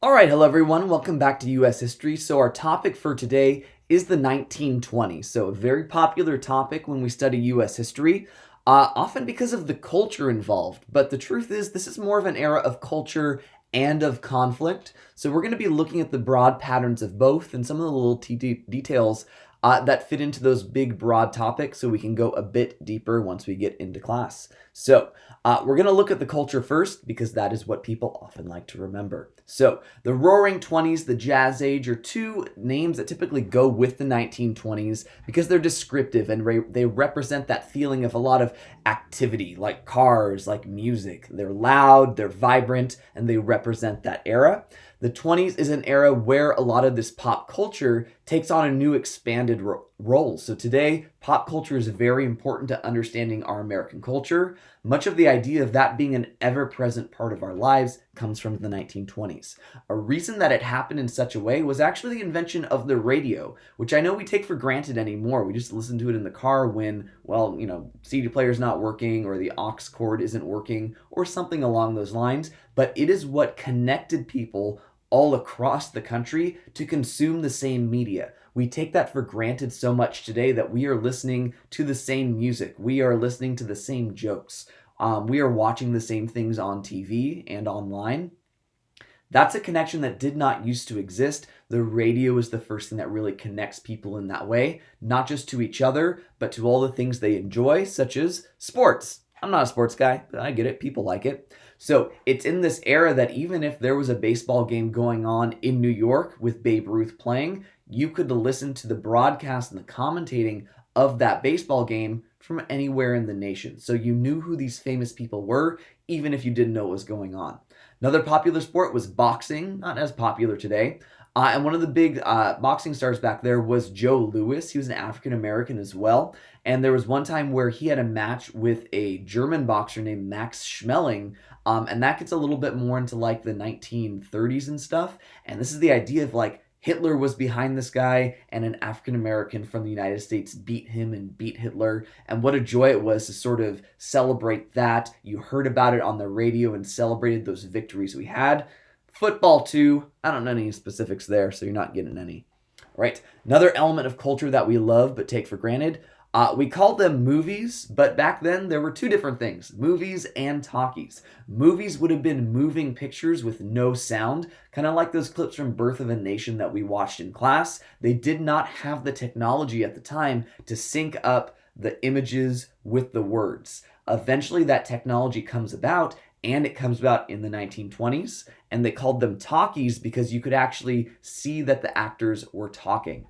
All right, hello everyone. Welcome back to US History. So our topic for today is the 1920s. So a very popular topic when we study US history, often because of the culture involved. But the truth is, this is more of an era of culture and of conflict. So we're going to be looking at the broad patterns of both and some of the little details that fit into those big broad topics so we can go a bit deeper once we get into class. So we're going to look at the culture first because that is what people often like to remember. So the Roaring Twenties, the Jazz Age are two names that typically go with the 1920s because they're descriptive and they represent that feeling of a lot of activity, like cars, like music. They're loud, they're vibrant, and they represent that era. The 20s is an era where a lot of this pop culture takes on a new expanded role. So today, pop culture is very important to understanding our American culture. Much of the idea of that being an ever-present part of our lives comes from the 1920s. A reason that it happened in such a way was actually the invention of the radio, which I know we take for granted anymore. We just listen to it in the car when, CD player's not working or the aux cord isn't working or something along those lines. But it is what connected people all across the country to consume the same media. We take that for granted so much today that we are listening to the same music. We are listening to the same jokes. We are watching the same things on TV and online. That's a connection that did not used to exist. The radio is the first thing that really connects people in that way, not just to each other, but to all the things they enjoy, such as sports. I'm not a sports guy, but I get it. People like it. So it's in this era that even if there was a baseball game going on in New York with Babe Ruth playing, you could listen to the broadcast and the commentating of that baseball game from anywhere in the nation. So you knew who these famous people were, even if you didn't know what was going on. Another popular sport was boxing, not as popular today. And one of the big boxing stars back there was Joe Louis. He was an African American as well. And there was one time where he had a match with a German boxer named Max Schmeling. And that gets a little bit more into like the 1930s and stuff. And this is the idea of like Hitler was behind this guy, and an African American from the United States beat him and beat Hitler. And what a joy it was to sort of celebrate that. You heard about it on the radio and celebrated those victories we had. Football, too. I don't know any specifics there, so you're not getting any. Right. Another element of culture that we love but take for granted. We called them movies, but back then there were two different things, movies and talkies. Movies would have been moving pictures with no sound, kind of like those clips from Birth of a Nation that we watched in class. They did not have the technology at the time to sync up the images with the words. Eventually that technology comes about, and it comes about in the 1920s, and they called them talkies because you could actually see that the actors were talking.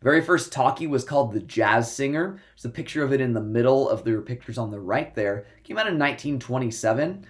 Very first talkie was called The Jazz Singer. There's a picture of it in the middle of their pictures on the right there. It came out in 1927.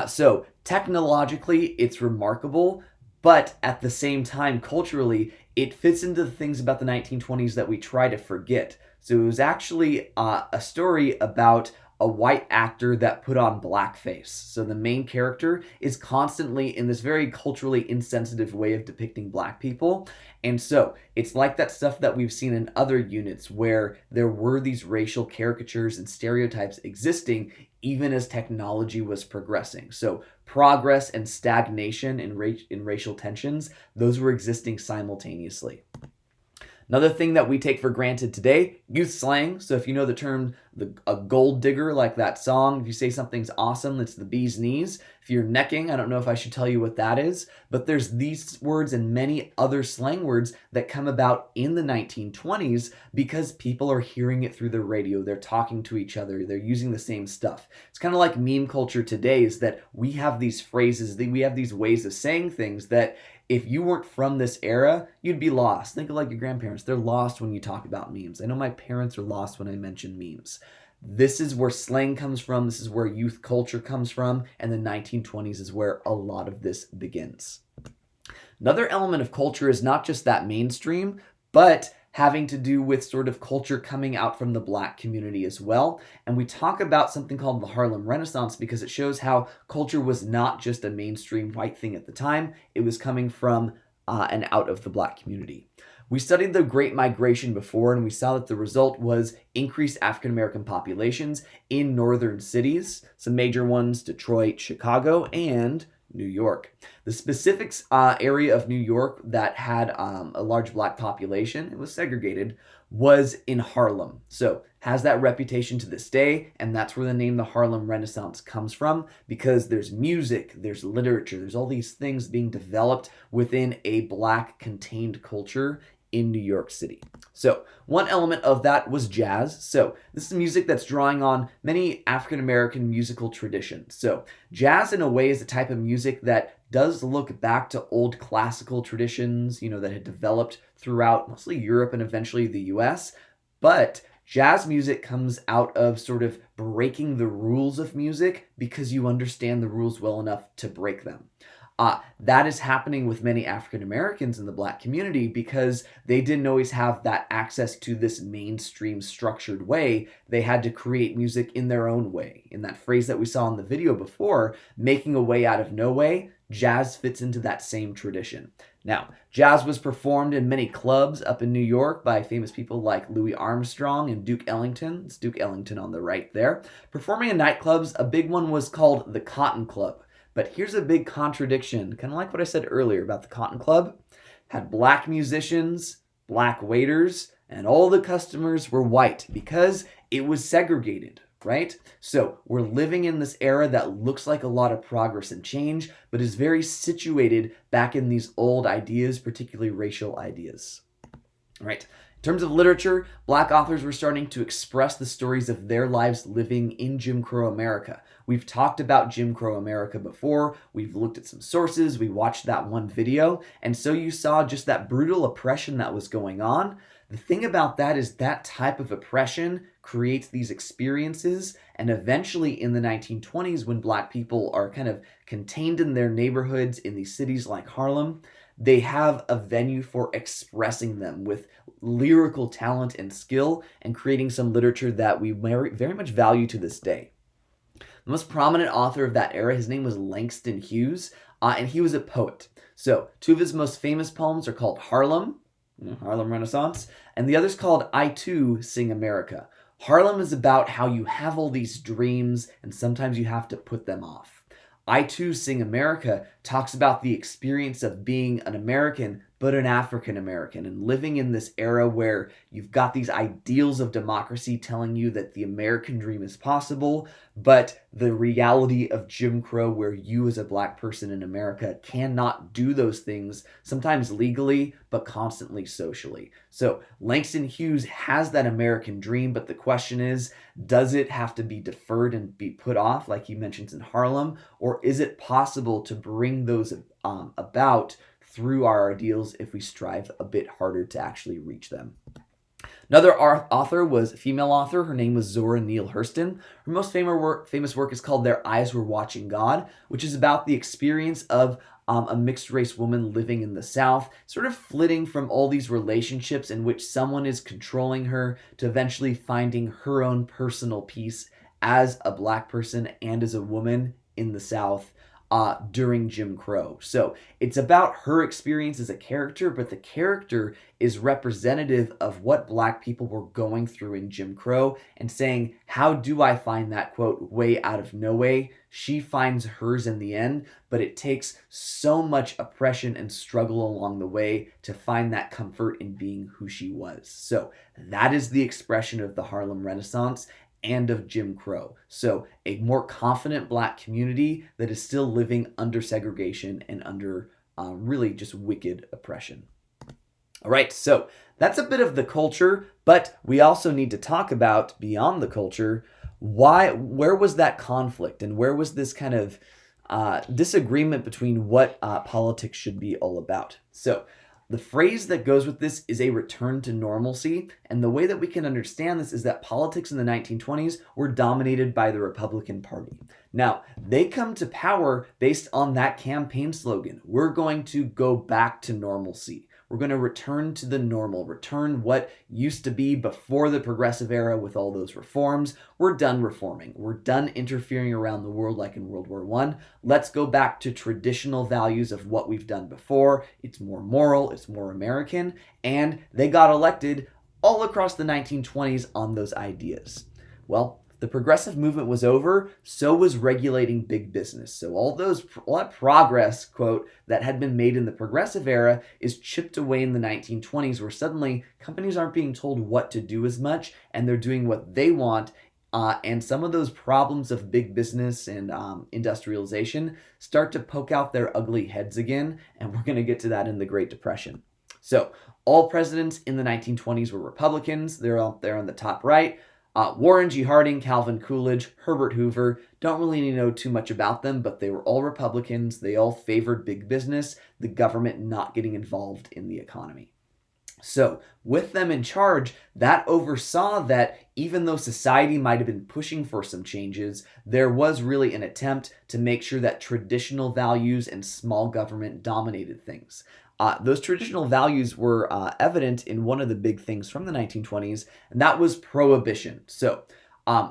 So technologically, it's remarkable, but at the same time, culturally, it fits into the things about the 1920s that we try to forget. So it was actually a story about a white actor that put on blackface. So the main character is constantly in this very culturally insensitive way of depicting black people. And so it's like that stuff that we've seen in other units where there were these racial caricatures and stereotypes existing even as technology was progressing. So progress and stagnation in racial tensions, those were existing simultaneously. Another thing that we take for granted today, youth slang. So if you know the term a gold digger, like that song, if you say something's awesome, it's the bee's knees. If you're necking, I don't know if I should tell you what that is, but there's these words and many other slang words that come about in the 1920s because people are hearing it through the radio. They're talking to each other. They're using the same stuff. It's kind of like meme culture today is that we have these phrases, we have these ways of saying things that if you weren't from this era, you'd be lost. Think of like your grandparents. They're lost when you talk about memes. I know my parents are lost when I mention memes. This is where slang comes from. This is where youth culture comes from. And the 1920s is where a lot of this begins. Another element of culture is not just that mainstream, but having to do with sort of culture coming out from the black community as well. And we talk about something called the Harlem Renaissance because it shows how culture was not just a mainstream white thing at the time. It was coming from and out of the black community. We studied the Great Migration before, and we saw that the result was increased African American populations in northern cities. Some major ones, Detroit, Chicago, and New York. The specific area of New York that had a large black population, it was segregated, was in Harlem. So has that reputation to this day, and that's where the name the Harlem Renaissance comes from, because there's music, there's literature, there's all these things being developed within a black contained culture in New York City. So one element of that was jazz. So this is music that's drawing on many African American musical traditions. So jazz in a way is a type of music that does look back to old classical traditions, that had developed throughout mostly Europe and eventually the US. But jazz music comes out of sort of breaking the rules of music because you understand the rules well enough to break them. That is happening with many African Americans in the black community because they didn't always have that access to this mainstream structured way. They had to create music in their own way. In that phrase that we saw in the video before, making a way out of no way, jazz fits into that same tradition. Now, jazz was performed in many clubs up in New York by famous people like Louis Armstrong and Duke Ellington. It's Duke Ellington on the right there. Performing in nightclubs, a big one was called the Cotton Club. But here's a big contradiction, kind of like what I said earlier about the Cotton Club. Had black musicians, black waiters, and all the customers were white because it was segregated, right? So we're living in this era that looks like a lot of progress and change, but is very situated back in these old ideas, particularly racial ideas. All right. In terms of literature, black authors were starting to express the stories of their lives living in Jim Crow America. We've talked about Jim Crow America before. We've looked at some sources. We watched that one video. And so you saw just that brutal oppression that was going on. The thing about that is that type of oppression creates these experiences. And eventually in the 1920s, when black people are kind of contained in their neighborhoods in these cities like Harlem, they have a venue for expressing them with lyrical talent and skill and creating some literature that we very much value to this day. The most prominent author of that era, his name was Langston Hughes, and he was a poet. So two of his most famous poems are called Harlem Renaissance, and the other's called I Too Sing America. Harlem is about how you have all these dreams and sometimes you have to put them off. I Too Sing America talks about the experience of being an American, but an African American, and living in this era where you've got these ideals of democracy telling you that the American dream is possible, but the reality of Jim Crow, where you as a black person in America cannot do those things, sometimes legally, but constantly socially. So Langston Hughes has that American dream, but the question is, does it have to be deferred and be put off, like he mentions in Harlem, or is it possible to bring those about through our ideals if we strive a bit harder to actually reach them? Another author was a female author. Her name was Zora Neale Hurston. Her most famous work is called Their Eyes Were Watching God, which is about the experience of a mixed race woman living in the South, sort of flitting from all these relationships in which someone is controlling her to eventually finding her own personal peace as a black person and as a woman in the South during Jim Crow. So it's about her experience as a character, but the character is representative of what black people were going through in Jim Crow and saying, how do I find that, quote, way out of no way? She finds hers in the end, but it takes so much oppression and struggle along the way to find that comfort in being who she was. So that is the expression of the Harlem Renaissance and of Jim Crow. So a more confident black community that is still living under segregation and under really just wicked oppression. All right, so that's a bit of the culture, but we also need to talk about, beyond the culture, where was that conflict and where was this kind of disagreement between what politics should be all about? So the phrase that goes with this is a return to normalcy, and the way that we can understand this is that politics in the 1920s were dominated by the Republican Party. Now, they come to power based on that campaign slogan, we're going to go back to normalcy. We're going to return to the normal, return what used to be before the progressive era with all those reforms. We're done reforming. We're done interfering around the world like in World War I. Let's go back to traditional values of what we've done before. It's more moral, it's more American, and they got elected all across the 1920s on those ideas. Well, the progressive movement was over, so was regulating big business. So all that progress, quote, that had been made in the progressive era is chipped away in the 1920s, where suddenly companies aren't being told what to do as much, and they're doing what they want. And some of those problems of big business and industrialization start to poke out their ugly heads again, and we're going to get to that in the Great Depression. So all presidents in the 1920s were Republicans. They're up there on the top right. Warren G. Harding, Calvin Coolidge, Herbert Hoover. Don't really know too much about them, but they were all Republicans. They all favored big business, the government not getting involved in the economy. So, with them in charge, that oversaw that even though society might have been pushing for some changes, there was really an attempt to make sure that traditional values and small government dominated things. Those traditional values were evident in one of the big things from the 1920s, and that was prohibition. So,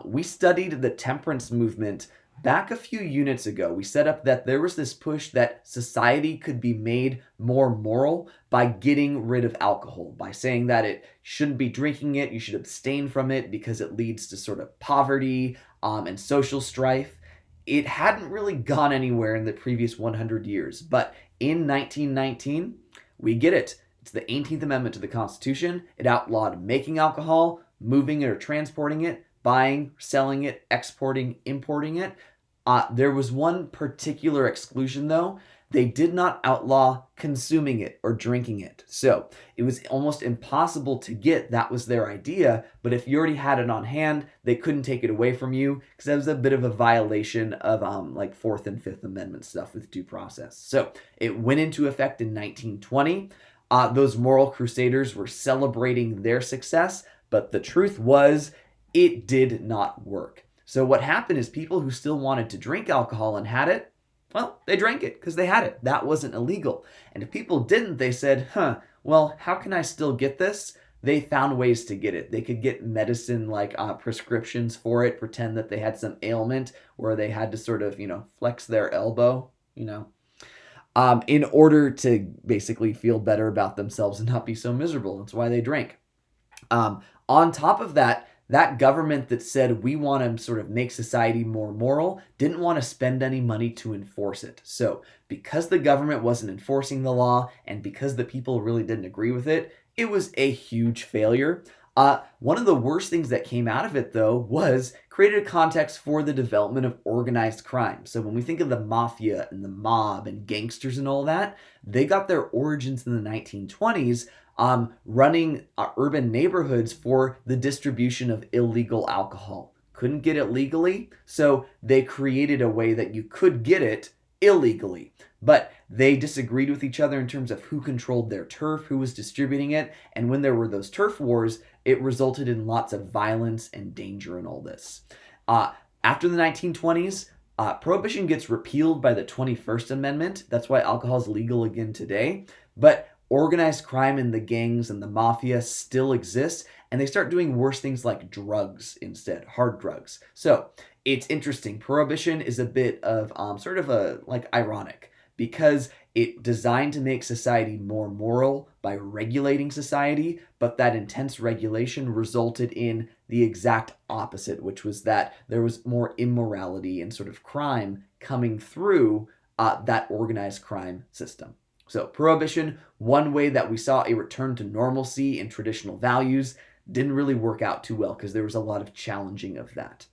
we studied the temperance movement back a few units ago. We set up that there was this push that society could be made more moral by getting rid of alcohol, by saying that it shouldn't be drinking it, you should abstain from it because it leads to sort of poverty and social strife. It hadn't really gone anywhere in the previous 100 years, but in 1919, we get it. It's the 18th Amendment to the Constitution. It outlawed making alcohol, moving it or transporting it, buying, selling it, exporting, importing it. There was one particular exclusion, though. They did not outlaw consuming it or drinking it. So it was almost impossible to get. That was their idea. But if you already had it on hand, they couldn't take it away from you because that was a bit of a violation of like Fourth and Fifth Amendment stuff with due process. So it went into effect in 1920. Those moral crusaders were celebrating their success, but the truth was it did not work. So what happened is people who still wanted to drink alcohol and had it, well, they drank it because they had it. That wasn't illegal. And if people didn't, they said, well, how can I still get this? They found ways to get it. They could get medicine like prescriptions for it, pretend that they had some ailment where they had to sort of, flex their elbow, in order to basically feel better about themselves and not be so miserable. That's why they drank. On top of that, that government that said we want to sort of make society more moral didn't want to spend any money to enforce it. So because the government wasn't enforcing the law and because the people really didn't agree with it, it was a huge failure. One of the worst things that came out of it, though, was created a context for the development of organized crime. So when we think of the mafia and the mob and gangsters and all that, they got their origins in the 1920s running urban neighborhoods for the distribution of illegal alcohol. Couldn't get it legally, so they created a way that you could get it illegally. But they disagreed with each other in terms of who controlled their turf, who was distributing it, and when there were those turf wars, it resulted in lots of violence and danger in all this. After the 1920s, Prohibition gets repealed by the 21st Amendment. That's why alcohol is legal again today. But organized crime and the gangs and the mafia still exist, and they start doing worse things like drugs instead, hard drugs. So it's interesting. Prohibition is a bit of sort of ironic because it designed to make society more moral by regulating society, but that intense regulation resulted in the exact opposite, which was that there was more immorality and sort of crime coming through that organized crime system. So Prohibition, one way that we saw a return to normalcy in traditional values, didn't really work out too well because there was a lot of challenging of that.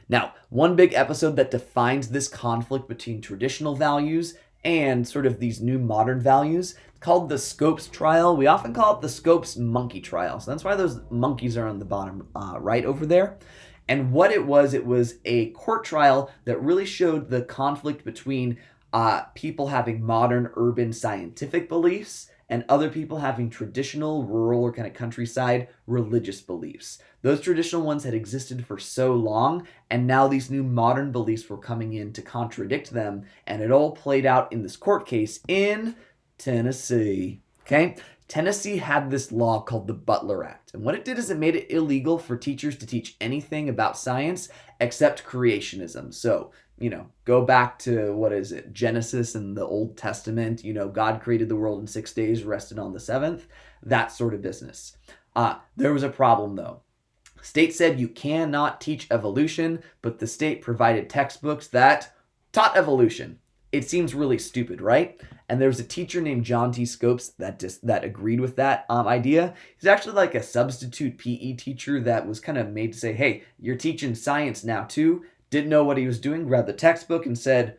Now, one big episode that defines this conflict between traditional values and sort of these new modern values, called the Scopes trial. We often call it the Scopes monkey trial. So that's why those monkeys are on the bottom right over there. And what it was a court trial that really showed the conflict between people having modern urban scientific beliefs and other people having traditional rural or kind of countryside religious beliefs. Those traditional ones had existed for so long, and now these new modern beliefs were coming in to contradict them, and it all played out in this court case in Tennessee. Okay? Tennessee had this law called the Butler Act, and what it did is it made it illegal for teachers to teach anything about science except creationism. So, go back to, Genesis and the Old Testament, God created the world in 6 days, rested on the seventh, that sort of business. There was a problem, though. State said you cannot teach evolution, but the state provided textbooks that taught evolution. It seems really stupid, right? And there was a teacher named John T. Scopes that agreed with that idea. He's actually like a substitute PE teacher that was kind of made to say, hey, you're teaching science now too. Didn't know what he was doing, grabbed the textbook and said,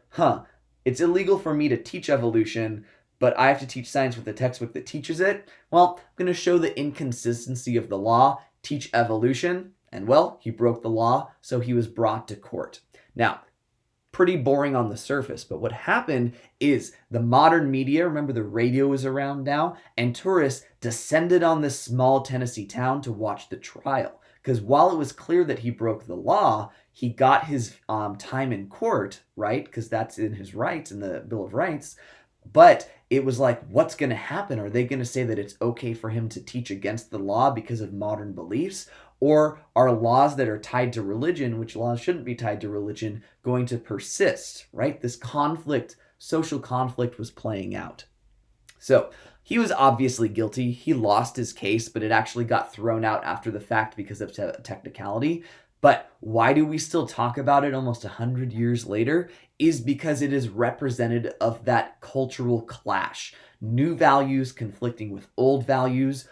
it's illegal for me to teach evolution, but I have to teach science with a textbook that teaches it. Well, I'm going to show the inconsistency of the law, teach evolution, and well, he broke the law, so he was brought to court. Now, pretty boring on the surface, but what happened is the modern media, remember the radio is around now, and tourists descended on this small Tennessee town to watch the trial. Because while it was clear that he broke the law, he got his time in court, right? Because that's in his rights, in the Bill of Rights. But it was like, what's going to happen? Are they going to say that it's okay for him to teach against the law because of modern beliefs? Or are laws that are tied to religion, which laws shouldn't be tied to religion, going to persist, right? This conflict, social conflict was playing out. So he was obviously guilty. He lost his case, but it actually got thrown out after the fact because of technicality. But why do we still talk about it almost 100 years later? Is because it is representative of that cultural clash. New values conflicting with old values,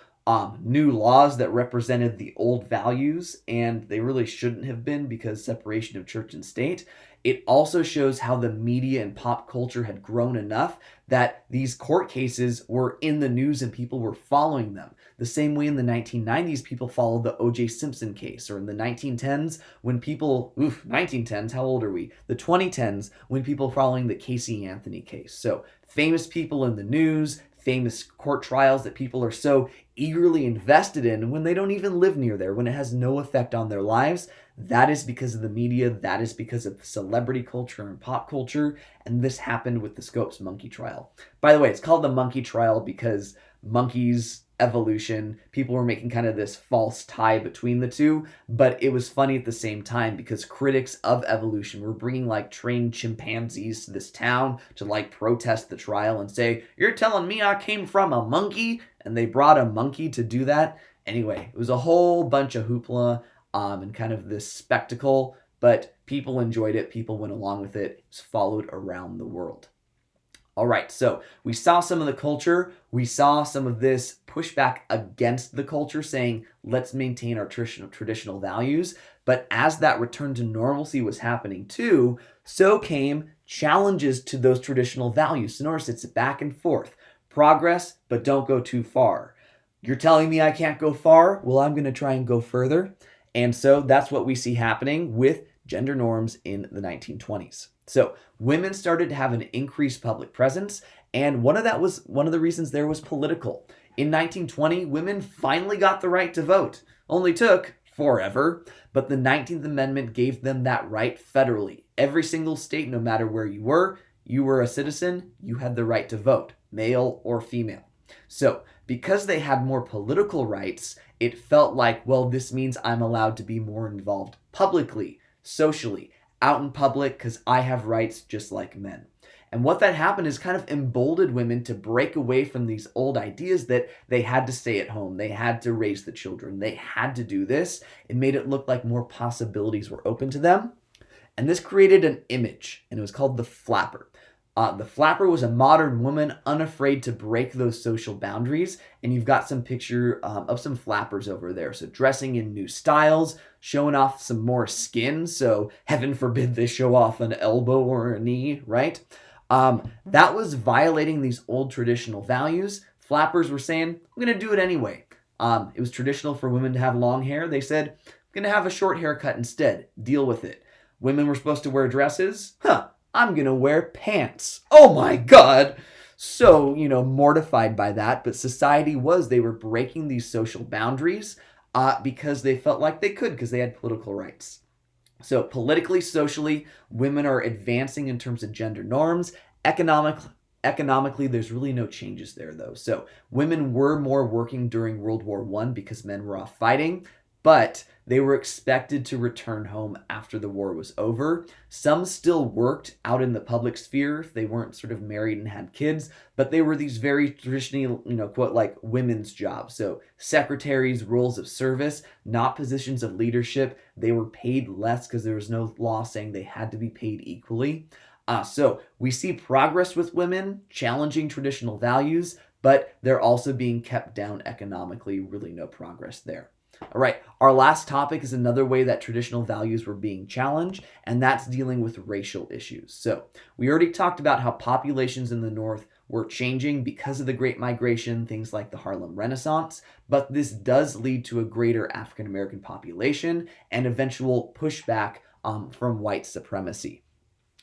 new laws that represented the old values, and they really shouldn't have been because separation of church and state. It also shows how the media and pop culture had grown enough that these court cases were in the news and people were following them. The same way in the 1990s, people followed the O.J. Simpson case, or in the 1910s, when people, 1910s, how old are we? The 2010s, when people following the Casey Anthony case. So famous people in the news, famous court trials that people are so eagerly invested in when they don't even live near there, when it has no effect on their lives. That is because of the media. That is because of celebrity culture and pop culture. And this happened with the Scopes monkey trial. By the way, it's called the monkey trial because monkeys, evolution, people were making kind of this false tie between the two, but it was funny at the same time because critics of evolution were bringing like trained chimpanzees to this town to like protest the trial and say, you're telling me I came from a monkey? And they brought a monkey to do that. Anyway, it was a whole bunch of hoopla and kind of this spectacle, but people enjoyed it. People went along with it. It was followed around the world. All right, so we saw some of the culture. We saw some of this pushback against the culture saying, let's maintain our traditional values. But as that return to normalcy was happening too, so came challenges to those traditional values. So notice it's back and forth. Progress, but don't go too far. You're telling me I can't go far? Well, I'm going to try and go further. And so that's what we see happening with gender norms in the 1920s. So women started to have an increased public presence, and one of the reasons there was political. In 1920, women finally got the right to vote. Only took forever, but the 19th Amendment gave them that right federally. Every single state, no matter where you were a citizen, you had the right to vote, male or female. So because they had more political rights, it felt like, well, this means I'm allowed to be more involved publicly, socially, out in public because I have rights just like men. And what that happened is kind of emboldened women to break away from these old ideas that they had to stay at home, they had to raise the children, they had to do this. It made it look like more possibilities were open to them. And this created an image, and it was called the flapper. The flapper was a modern woman unafraid to break those social boundaries, and you've got some picture of some flappers over there. So dressing in new styles, showing off some more skin, so heaven forbid they show off an elbow or a knee, right? That was violating these old traditional values. Flappers were saying, I'm going to do it anyway. It was traditional for women to have long hair. They said, I'm going to have a short haircut instead. Deal with it. Women were supposed to wear dresses. I'm going to wear pants. Oh my God. So, mortified by that. But society they were breaking these social boundaries because they felt like they could because they had political rights. So politically, socially, women are advancing in terms of gender norms. Economically, there's really no changes there though. So women were more working during World War I because men were off fighting. but they were expected to return home after the war was over. Some still worked out in the public sphere. They weren't sort of married and had kids, but they were these very traditionally, quote, like women's jobs. So secretaries, roles of service, not positions of leadership. They were paid less because there was no law saying they had to be paid equally. So we see progress with women, challenging traditional values, but they're also being kept down economically. Really no progress there. All right, our last topic is another way that traditional values were being challenged, and that's dealing with racial issues. So we already talked about how populations in the North were changing because of the Great Migration, things like the Harlem Renaissance, but this does lead to a greater African American population and eventual pushback from white supremacy.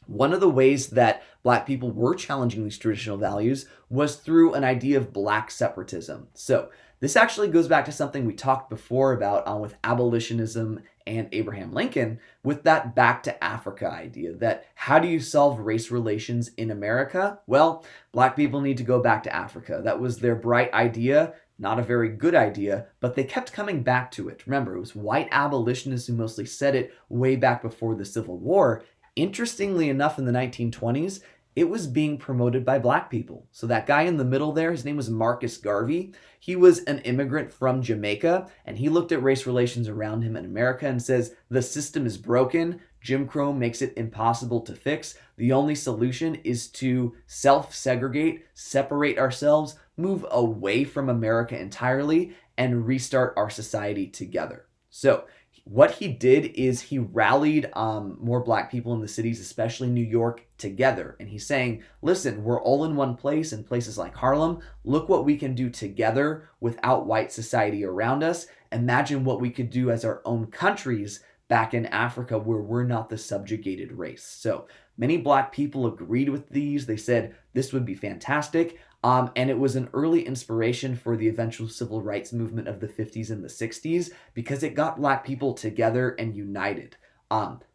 One of the ways that Black people were challenging these traditional values was through an idea of Black separatism. So this actually goes back to something we talked before about with abolitionism and Abraham Lincoln, with that back to Africa idea that how do you solve race relations in America? Well, Black people need to go back to Africa. That was their bright idea. Not a very good idea, but they kept coming back to it. Remember, it was white abolitionists who mostly said it way back before the Civil War. Interestingly enough, in the 1920s, it was being promoted by Black people. So that guy in the middle there, his name was Marcus Garvey. He was an immigrant from Jamaica, and he looked at race relations around him in America and says, the system is broken. Jim Crow makes it impossible to fix. The only solution is to self-segregate, separate ourselves, move away from America entirely, and restart our society together. So what he did is he rallied more Black people in the cities, especially New York, together. And he's saying, listen, we're all in one place in places like Harlem. Look what we can do together without white society around us. Imagine what we could do as our own countries back in Africa where we're not the subjugated race. So many Black people agreed with these. They said this would be fantastic. And it was an early inspiration for the eventual civil rights movement of the 50s and the 60s because it got Black people together and united.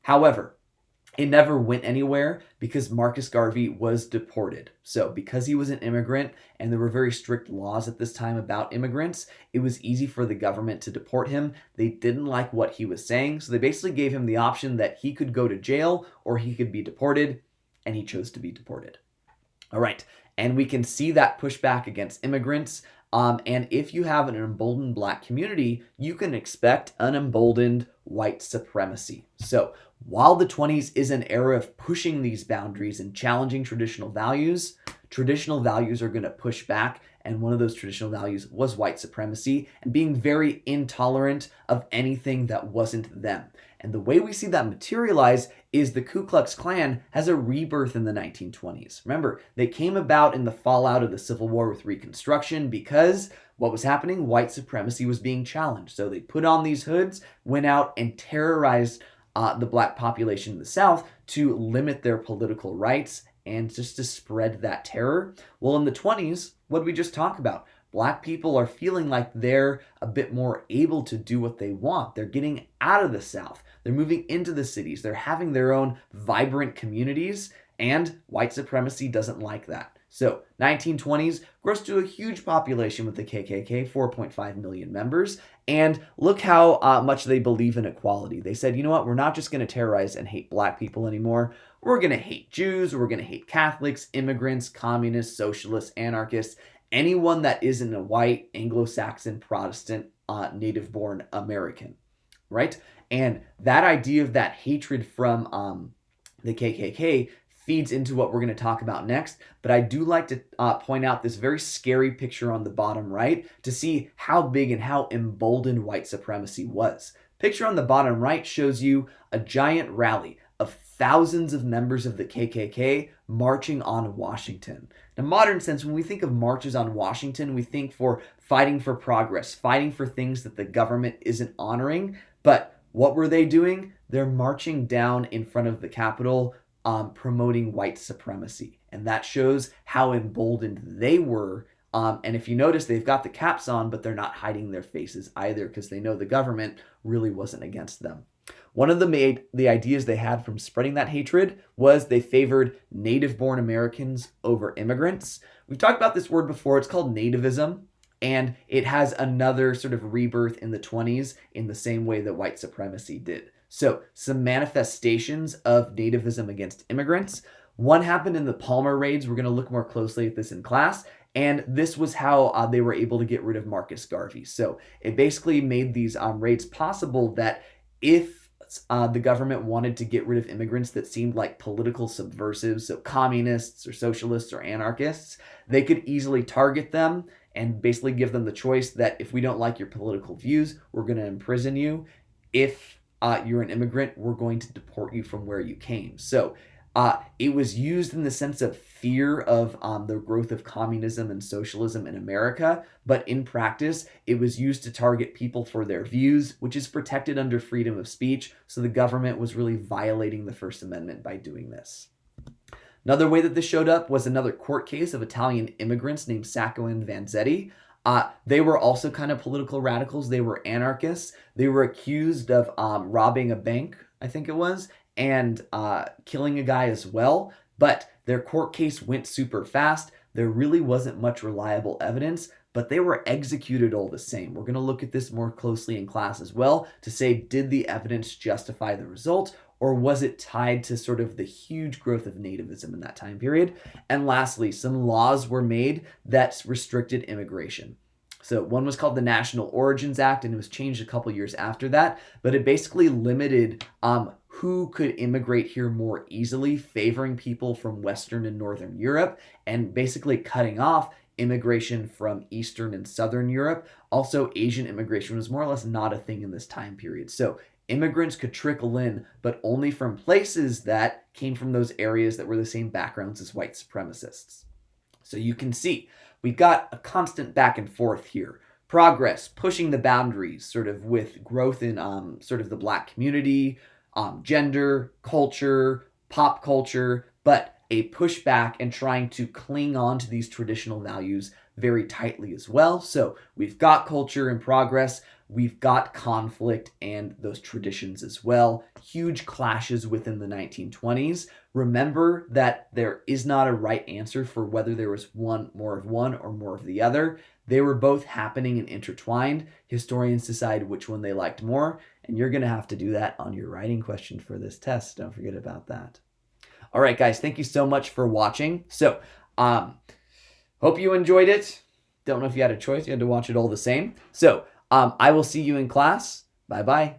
However, it never went anywhere because Marcus Garvey was deported. So because he was an immigrant and there were very strict laws at this time about immigrants, it was easy for the government to deport him. They didn't like what he was saying, so they basically gave him the option that he could go to jail or he could be deported, and he chose to be deported. All right. And we can see that pushback against immigrants. And if you have an emboldened Black community, you can expect an emboldened white supremacy. So while the 20s is an era of pushing these boundaries and challenging traditional values are going to push back. And one of those traditional values was white supremacy and being very intolerant of anything that wasn't them. And the way we see that materialize is the Ku Klux Klan has a rebirth in the 1920s. Remember, they came about in the fallout of the Civil War with Reconstruction because what was happening? White supremacy was being challenged. So they put on these hoods, went out and terrorized the Black population in the South to limit their political rights and just to spread that terror. Well, in the 20s, what did we just talk about? Black people are feeling like they're a bit more able to do what they want. They're getting out of the South. They're moving into the cities. They're having their own vibrant communities, and white supremacy doesn't like that. So 1920s grows to a huge population with the KKK, 4.5 million members. And look how much they believe in equality. They said, you know what, we're not just going to terrorize and hate Black people anymore. We're going to hate Jews, we're going to hate Catholics, immigrants, communists, socialists, anarchists, anyone that isn't a white, Anglo-Saxon, Protestant, native-born American, right? And that idea of that hatred from the KKK feeds into what we're going to talk about next. But I do like to point out this very scary picture on the bottom right to see how big and how emboldened white supremacy was. Picture on the bottom right shows you a giant rally of thousands of members of the KKK marching on Washington. In a modern sense, when we think of marches on Washington, we think for fighting for progress, fighting for things that the government isn't honoring. But what were they doing? They're marching down in front of the Capitol, promoting white supremacy. And that shows how emboldened they were. And if you notice, they've got the caps on, but they're not hiding their faces either because they know the government really wasn't against them. One of the ideas they had from spreading that hatred was they favored native-born Americans over immigrants. We've talked about this word before. It's called nativism. And it has another sort of rebirth in the 20s in the same way that white supremacy did. So, some manifestations of nativism against immigrants. One happened in the Palmer raids. We're going to look more closely at this in class. And this was how they were able to get rid of Marcus Garvey. So it basically made these raids possible that if the government wanted to get rid of immigrants that seemed like political subversives, so communists or socialists or anarchists, they could easily target them and basically give them the choice that if we don't like your political views, we're going to imprison you. If you're an immigrant, we're going to deport you from where you came. So it was used in the sense of fear of the growth of communism and socialism in America, but in practice, it was used to target people for their views, which is protected under freedom of speech. So the government was really violating the First Amendment by doing this. Another way that this showed up was another court case of Italian immigrants named Sacco and Vanzetti. They were also kind of political radicals. They were anarchists. They were accused of robbing a bank, I think it was, and killing a guy as well. But their court case went super fast. There really wasn't much reliable evidence, but they were executed all the same. We're going to look at this more closely in class as well to say, did the evidence justify the result, or was it tied to sort of the huge growth of nativism in that time period? And lastly, some laws were made that restricted immigration. So one was called the National Origins Act, and it was changed a couple years after that, but it basically limited who could immigrate here more easily, favoring people from Western and Northern Europe, and basically cutting off immigration from Eastern and Southern Europe. Also, Asian immigration was more or less not a thing in this time period. So immigrants could trickle in, but only from places that came from those areas that were the same backgrounds as white supremacists. So you can see we've got a constant back and forth here. Progress, pushing the boundaries, sort of with growth in sort of the Black community, gender, culture, pop culture, but a pushback and trying to cling on to these traditional values very tightly as well. So we've got culture and progress, we've got conflict and those traditions as well. Huge clashes within the 1920s. Remember that there is not a right answer for whether there was more of one or more of the other. They were both happening and intertwined. Historians decide which one they liked more, and you're going to have to do that on your writing question for this test. Don't forget about that. All right, guys, thank you so much for watching. So, hope you enjoyed it. Don't know if you had a choice. You had to watch it all the same. So, I will see you in class. Bye-bye.